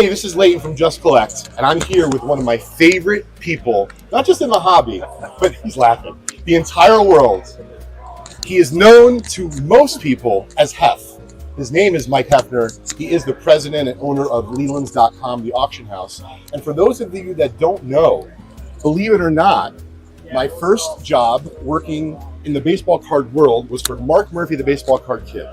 Hey, this is Leighton from Just Collect, and I'm here with one of my favorite people, not just in the hobby, but he's laughing, the entire world. He is known to most people as Heff. His name is Mike Heffner. He is the president and owner of Lelands.com, the auction house. And for those of you that don't know, believe it or not, my first job working in the baseball card world was for Mark Murphy, the baseball card kid.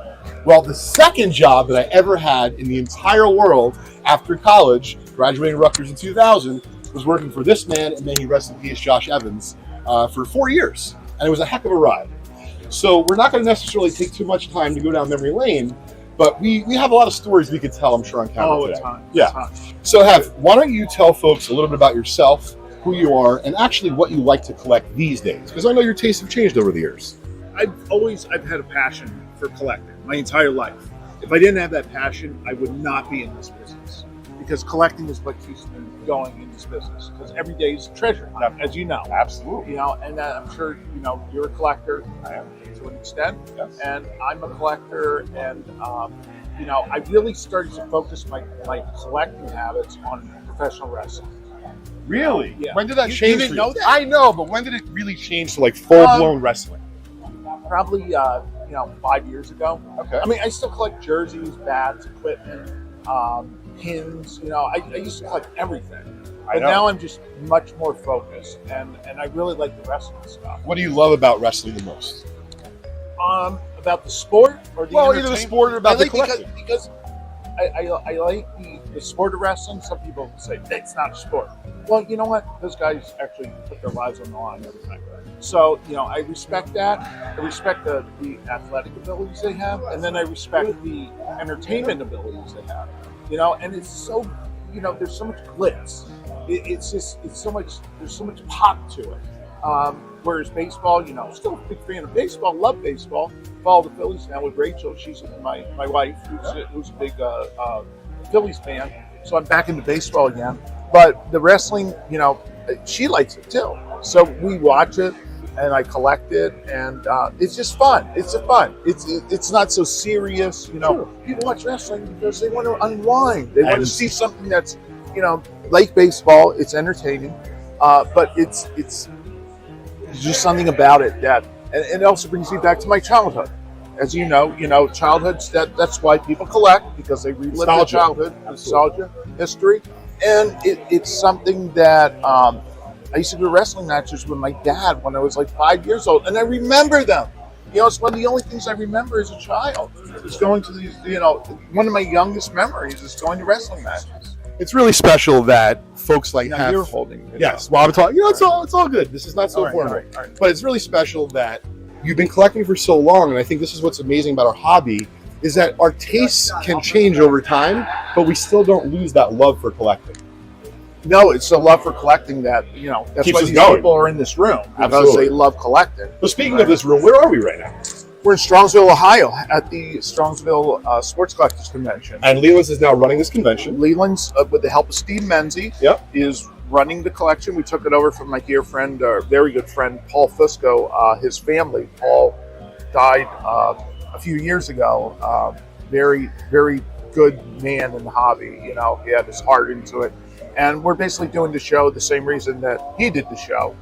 Well, the second job that I ever had in the entire world after college, graduating Rutgers in 2000, was working for this man, and then he rest in peace, Josh Evans, for 4 years. And it was a heck of a ride. So we're not going to necessarily take too much time to go down memory lane, but we have a lot of stories we could tell, I'm sure, on camera today. Yeah. So, Heff, why don't you tell folks a little bit about yourself, who you are, and actually what you like to collect these days? Because I know your tastes have changed over the years. I've had a passion for collecting my entire life. If I didn't have that passion, I would not be in this business, because collecting is what keeps me going in this business, because every day is treasure hunt, as you know. Absolutely. You know, and I'm sure, you know, you're a collector. I am. To an extent. Yes. And I'm a collector, and you know, I really started to focus my collecting habits on professional wrestling. Really? Yeah. When did that change? You didn't know that? I know, but when did it really change to like full-blown wrestling? Probably, you know, 5 years ago. Okay. I mean, I still collect jerseys, bats, equipment, pins. You know, I used to collect everything. But now I'm just much more focused, and I really like the wrestling stuff. What do you love about wrestling the most? About the sport or the either the sport or about the collecting. Because I like the sport of wrestling. Some people say it's not a sport. Well, you know what? Those guys actually put their lives on the line every time. So, you know, I respect that. I respect the athletic abilities they have, and then I respect the entertainment abilities they have. You know, and it's so, you know, there's so much glitz. There's so much pop to it. Whereas baseball, you know, still a big fan of baseball, love baseball. Follow the Phillies now with Rachel. She's my wife, who's a big Phillies fan. So I'm back into baseball again. But the wrestling, you know, she likes it too. So we watch it, and I collect it, and it's just fun. It's fun. It's not so serious, you know. Sure. People watch wrestling because they want to unwind. They want to see something that's, you know, like baseball. It's entertaining, but it's just something about it that, and it also brings me back to my childhood. As you know, childhoods, that's why people collect, because they relive their childhood, nostalgia, history, and it's something that I used to do wrestling matches with my dad when I was like 5 years old, and I remember them. You know, it's one of the only things I remember as a child. Is going to these, you know, one of my youngest memories is going to wrestling matches. It's really special that folks like Heff. You're holding it. Yes, well, I'm talking. You know, it's all good. This is not so formal, all right. But it's really special that you've been collecting for so long, and I think this is what's amazing about our hobby is that our tastes can change over time, but we still don't lose that love for collecting. No, it's the love for collecting that, you know, that's keeps why us these going. people are in this room, because Absolutely. they love collecting. So speaking of this room, where are we right now? We're in Strongsville, Ohio, at the Strongsville Sports Collectors Convention. And Leland's is now running this convention. Leland's, with the help of Steve Menzie, is running the collection. We took it over from my dear friend, very good friend, Paul Fusco. His family, Paul, died a few years ago. Very, very good man in the hobby. You know, he had his heart into it. And we're basically doing the show the same reason that he did the show.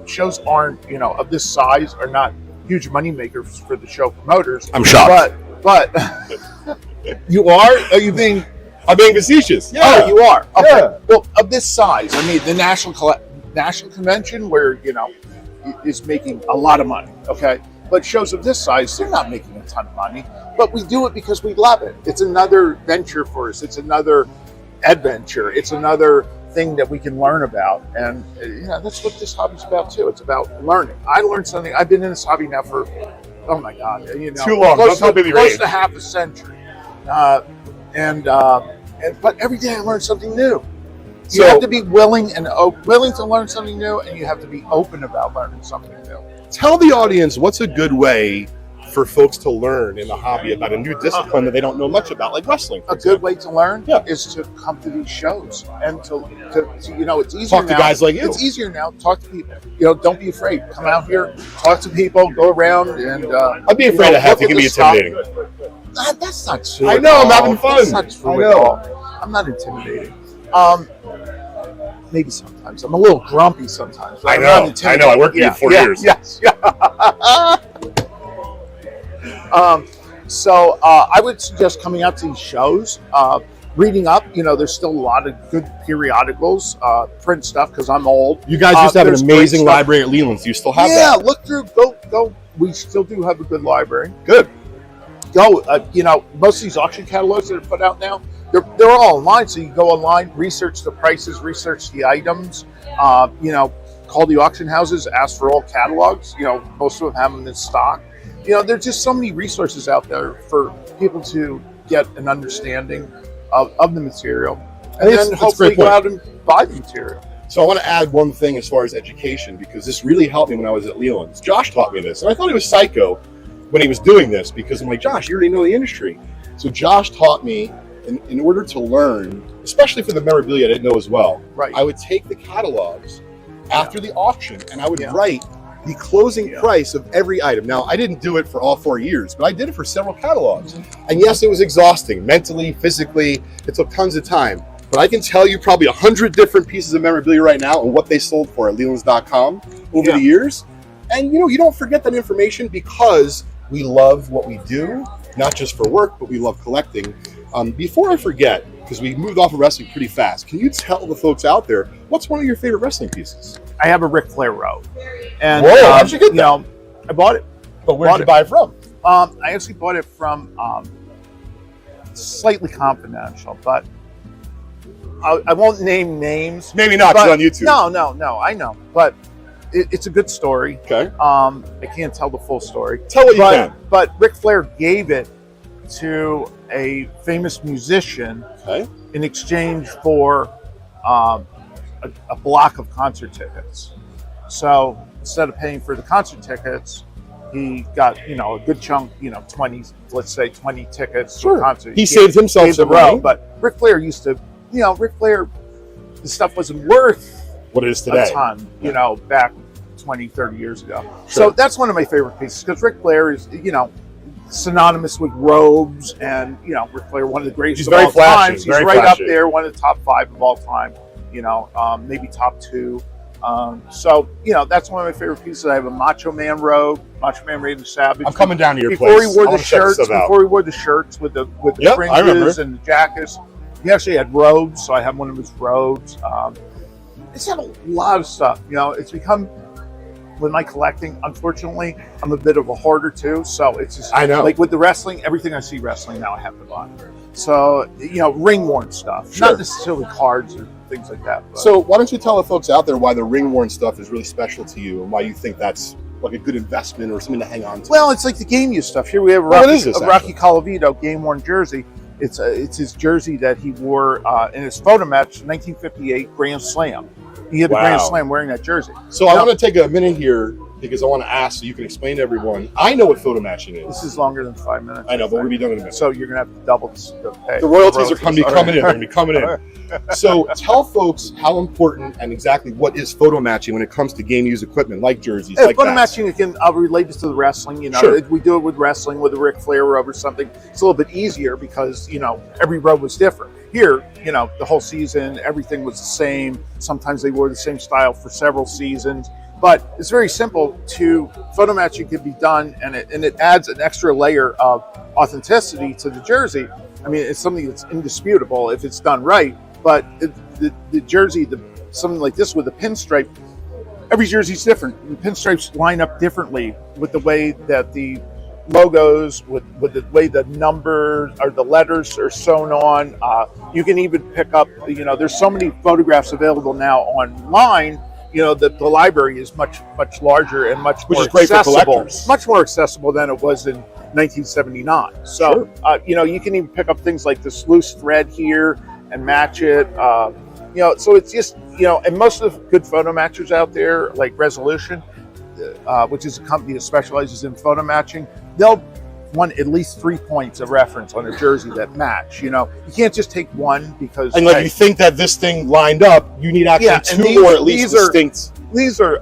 Shows aren't, you know, of this size, are not huge money makers for the show promoters. I'm shocked. But you are? Are you being? I'm being facetious. Yeah. Oh, you are. Okay. Yeah. Well, of this size, I mean, the national convention, where, you know, is making a lot of money. Okay, but shows of this size, they're not making a ton of money. But we do it because we love it. It's another venture for us. It's another adventure. It's another thing that we can learn about, and that's what this hobby's about too. It's about learning. I learned something. I've been in this hobby now for, oh my God, you know, too long. Close to half a century, but every day I learn something new. You have to be willing to learn something new, and you have to be open about learning something new. Tell the audience what's a good way for folks to learn in the hobby about a new discipline that they don't know much about, like wrestling. A good way to learn is to come to these shows and to you know, it's easier talk to guys like you. It's easier now. Talk to people. You know, don't be afraid. Come out here, talk to people, go around, and I'd be afraid of Heff. He can be intimidating. That's not true. I know. I'm having fun. That's not true at all. I'm not intimidating. Maybe sometimes I'm a little grumpy sometimes. I know. I worked with you for 4 years. Yes. So I would suggest coming out to these shows, reading up. There's still a lot of good periodicals, print stuff because I'm old. You guys used to have an amazing library at Leland. Do you still have that? Yeah, look through. Go. We still do have a good library. Good. Go. Most of these auction catalogs that are put out now, they're all online. So you go online, research the prices, research the items. Call the auction houses, ask for all catalogs. Most of them have them in stock. There's just so many resources out there for people to get an understanding of the material, and then hopefully go out and buy the material. So I want to add one thing as far as education, because this really helped me when I was at Leland's. Josh taught me this, and I thought he was psycho when he was doing this, because I'm like, Josh, you already know the industry. So Josh taught me, in order to learn, especially for the memorabilia I didn't know as well, right. I would take the catalogs after the auction, and I would write the closing price of every item. Now, I didn't do it for all 4 years, but I did it for several catalogs. And yes, it was exhausting, mentally, physically. It took tons of time. But I can tell you probably 100 different pieces of memorabilia right now and what they sold for at Lelands.com over the years. And you don't forget that information, because we love what we do, not just for work, but we love collecting. Before I forget, because we moved off of wrestling pretty fast, can you tell the folks out there, what's one of your favorite wrestling pieces? I have a Ric Flair robe. And, whoa, how'd you get that? I bought it. But where did you buy it from? I actually bought it from slightly confidential, but I won't name names. Maybe not, on YouTube. No, I know. But it's a good story. Okay. I can't tell the full story. Tell what you can. But Ric Flair gave it to a famous musician in exchange for a block of concert tickets. So instead of paying for the concert tickets, he got a good chunk, 20 tickets to a concert. He saved himself some money. But Ric Flair used to, Ric Flair, the stuff wasn't worth what it is today. A ton, back 20, 30 years ago. Sure. So that's one of my favorite pieces, because Ric Flair is, synonymous with robes, and Ric Flair, one of the greatest of all time. He's right up there, one of the top 5 of all time. Maybe top 2. So that's one of my favorite pieces. I have a Macho Man robe, Macho Man Randy Savage. I'm coming down to your before place. He wore the shirts, before he wore the shirts with the fringes and the jackets. He actually had robes, so I have one of his robes. It's had a lot of stuff. It's become, with my collecting, unfortunately, I'm a bit of a hoarder too. So it's just, I know. Like with the wrestling, everything I see wrestling now I have to buy. So, ring worn stuff, not necessarily cards or things like that. But. So why don't you tell the folks out there why the ring worn stuff is really special to you, and why you think that's like a good investment or something to hang on to? Well, it's like the game use stuff. Here we have a Rocky Colavito game worn jersey. It's his jersey that he wore in his photo match, 1958 Grand Slam. He had the Grand Slam wearing that jersey. So I want to take a minute here, because I want to ask so you can explain to everyone. I know what photo matching is. This is longer than 5 minutes. I know, but we're going to be done in a minute. So you're going to have to double the pay. The royalties are going to be coming in. They're going to be coming in. So tell folks how important and exactly what is photo matching when it comes to game use equipment, like jerseys, like photo matching, again, I'll relate this to the wrestling. We do it with wrestling, with a Ric Flair robe or something. It's a little bit easier because, every robe was different. Here, the whole season, everything was the same. Sometimes they wore the same style for several seasons. But it's very simple to photo matching can be done, and it adds an extra layer of authenticity to the jersey. I mean, it's something that's indisputable if it's done right. But the jersey, something like this with a pinstripe, every jersey's different. The pinstripes line up differently with the way that the logos, with the way the numbers or the letters are sewn on. You can even pick up, there's so many photographs available now online. The library is much larger and much more accessible. Much more accessible than it was in 1979. So, you can even pick up things like this loose thread here and match it. So it's just, and most of the good photo matchers out there, like Resolution, which is a company that specializes in photo matching, they'll want at least 3 points of reference on a jersey that match. You can't just take one because. And you think that this thing lined up, you need actually two or at least distinct. These are.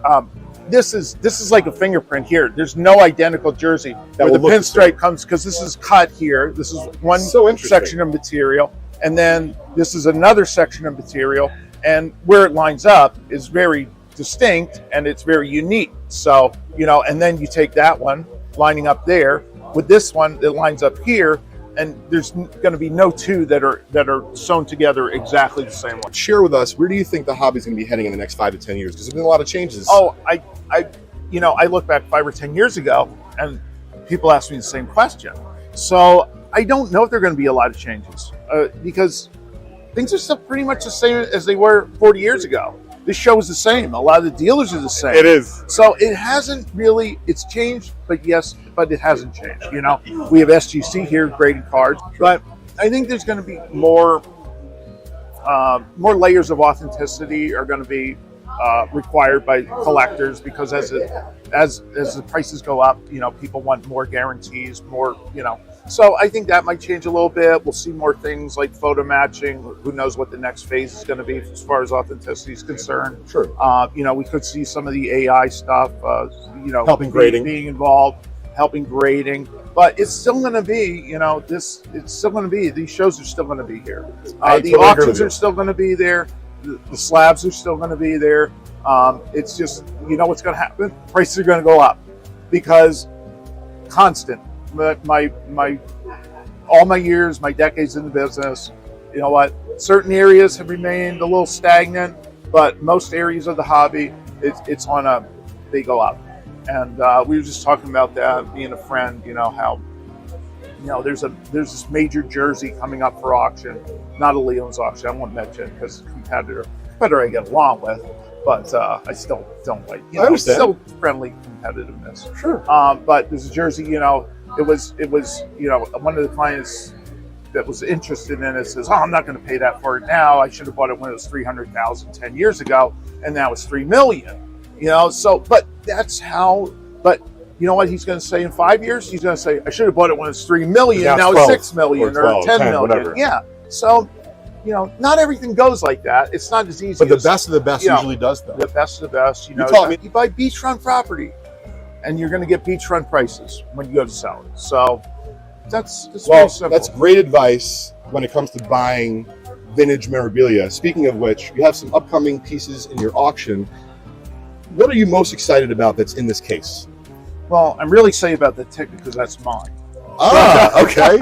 This is like a fingerprint here. There's no identical jersey where the pinstripe comes, because this is cut here. This is one section of material, and then this is another section of material, and where it lines up is very distinct and it's very unique. So, and then you take that one lining up there with this one that lines up here, and there's going to be no two that are sewn together exactly the same way. Share with us, where do you think the hobby is going to be heading in the next 5 to 10 years? Because there's been a lot of changes. Oh, I look back 5 or 10 years ago, and people ask me the same question. So I don't know if there are going to be a lot of changes because things are still pretty much the same as they were 40 years ago. This show is the same. A lot of the dealers are the same. It is. So it hasn't really, it's changed, but it hasn't changed. We have SGC here, graded cards, but I think there's going to be more layers of authenticity are going to be required by collectors, because as the prices go up, people want more guarantees, more, So I think that might change a little bit. We'll see more things like photo matching. Who knows what the next phase is going to be as far as authenticity is concerned. Sure. We could see some of the AI stuff, helping grading, being involved, helping grading. But it's still going to be, it's still going to be, these shows are still going to be here. The auctions are still going to be there. The slabs are still going to be there. It's just, what's going to happen? Prices are going to go up because constant. All my years, my decades in the business, certain areas have remained a little stagnant, but most areas of the hobby, they go up. And we were just talking about that, being a friend, how, there's this major jersey coming up for auction, not a Leland's auction, I won't mention because it's a competitor I get along with, but I still don't like, I understand. Still friendly competitiveness. Sure. But there's a jersey, it was one of the clients that was interested in it says, I'm not going to pay that for it now. I should have bought it when it was $300,000 10 years ago, and now it's $3 million. But that's how. But you know what he's going to say in 5 years? He's going to say, I should have bought it when it's $3 million. Now it's $6 million or 10 million. Whatever. Yeah. So, not everything goes like that. It's not as easy. But the best of the best usually does that. The best of the best. You buy beachfront property, and you're going to get beachfront prices when you go to sell it. So that's very simple. That's great advice when it comes to buying vintage memorabilia. Speaking of which, you have some upcoming pieces in your auction. What are you most excited about that's in this case? Well, I'm really excited about the ticket because that's mine. Ah, okay.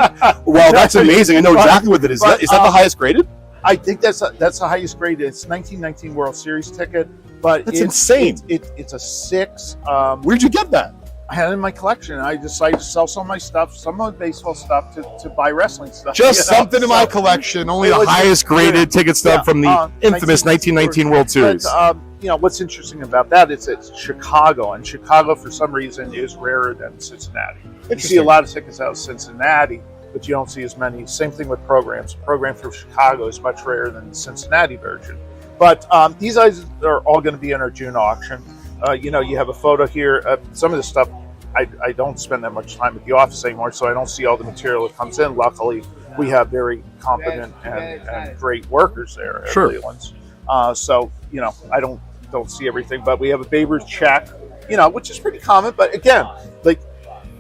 Well, that's amazing. I know exactly what that is. Is that the highest graded? I think that's the highest graded. It's 1919 World Series ticket. But that's insane. It's a 6. Where'd you get that? I had it in my collection. I decided to sell some of my stuff, some of the baseball stuff, to buy wrestling stuff. Just something in my collection. Only the highest graded ticket stub from the infamous 1919 World Series. But, what's interesting about that is it's Chicago, and Chicago for some reason is rarer than Cincinnati. You see a lot of tickets out of Cincinnati, but you don't see as many. Same thing with programs. The program for Chicago is much rarer than the Cincinnati version. But these guys are all going to be in our June auction. You have a photo here. Some of the stuff, I don't spend that much time at the office anymore, so I don't see all the material that comes in. Luckily, we have very competent and great workers there at Leland's. So, I don't see everything, but we have a Babe Ruth check, which is pretty common. But again, like,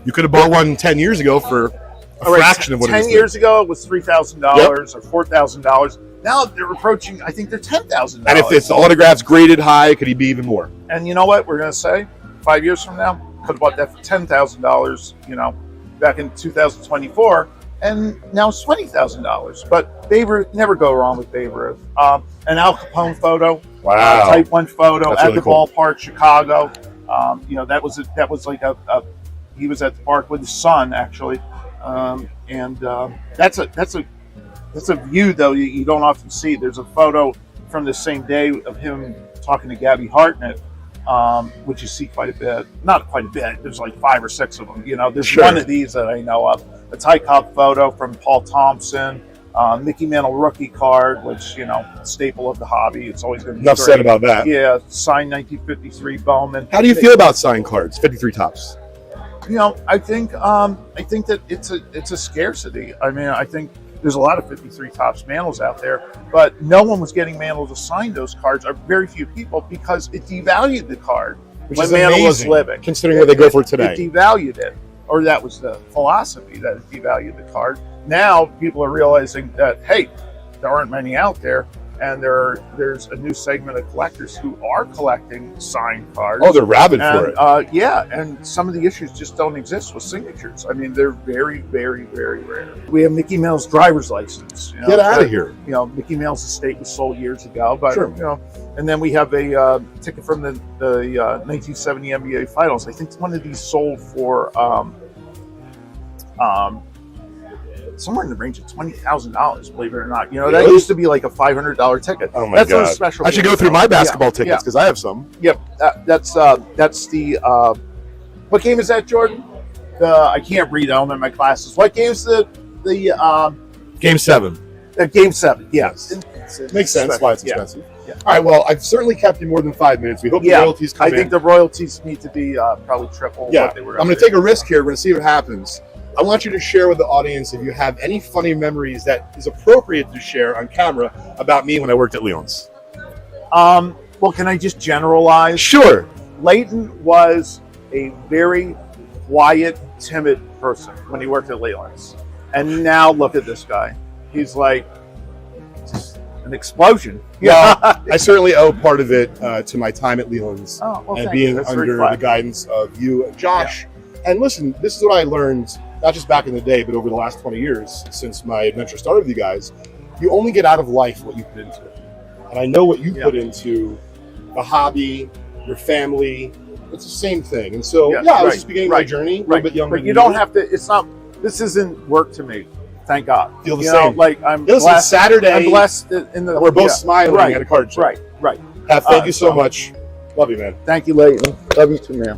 you could have bought one 10 years ago for a fraction of what it is. 10 years ago, it was $3,000 or $4,000. Now they're approaching, I think they're $10,000. And if it's autographs graded high, could he be even more? And you know what we're going to say? 5 years from now, could have bought that for $10,000, back in 2024, and now it's $20,000. But Babe Ruth, never go wrong with Babe Ruth. An Al Capone photo, Type 1 photo. That's at really the ballpark, Chicago. That was like he was at the park with his son, actually. That's a view, though, you don't often see. There's a photo from the same day of him talking to Gabby Hartnett, which you see quite a bit. Not quite a bit. There's like 5 or 6 of them. There's one of these that I know of. A Ty Cobb photo from Paul Thompson, Mickey Mantle rookie card, which, staple of the hobby. It's always going to be enough great. Said about that. Yeah, signed 1953 Bowman. How do you feel about signed cards, 53 tops? I think that it's a scarcity. I mean, I think there's a lot of 53 tops Mantles out there, but no one was getting Mantle to sign those cards, or very few people, because it devalued the card when Mantle was living. Considering what they go for today. It devalued it, or that was the philosophy, that it devalued the card. Now people are realizing that, hey, there aren't many out there. And there's a new segment of collectors who are collecting signed cards. Oh, they're rabid for it. Yeah, and some of the issues just don't exist with signatures. I mean, they're very, very, very rare. We have Mickey Mouse driver's license. You know, Get out of here. You know, Mickey Mouse estate was sold years ago, but Sure. you know, and then we have a ticket from the 1970 NBA Finals. I think one of these sold for somewhere in the range of $20,000, believe it or not. You know, that Really? used to be like a $500 ticket. Oh my That's God. a special. I should go through my basketball tickets because I have some. Yep, that's the. What game is that, Jordan? I can't read. I don't have my glasses. What game's the Game 7. Game 7? Yes, Makes sense why it's Yeah. expensive. Yeah. All right, well, I've certainly kept you more than 5 minutes. We hope the royalties come I in. think the royalties need to be probably triple. Yeah, what they were I'm going to take a risk here. We're going to see what happens. I want you to share with the audience if you have any funny memories that is appropriate to share on camera about me when I worked at Leland's. Well, can I just generalize? Sure. Leighton was a very quiet, timid person when he worked at Leland's. And now look at this guy. He's like an explosion. Well, I certainly owe part of it to my time at Leland's Oh, well, and thank being you. That's under very the flattering. guidance of you and Josh. And listen, this is what I learned, not just back in the day, but over the last 20 years since my adventure started with you guys. You only get out of life what you put into it. And I know what you put into the hobby, your family. It's the same thing. And so, I was just beginning my journey, a little bit younger. But you don't have to, it's not, this isn't work to me. Thank God. Feel the you same. Know, like I'm Listen, blessed. Saturday, I'm blessed in the. we're both smiling at a card show. Right. Heff, thank you so much. Love you, man. Thank you, Leighton. Love you too, man.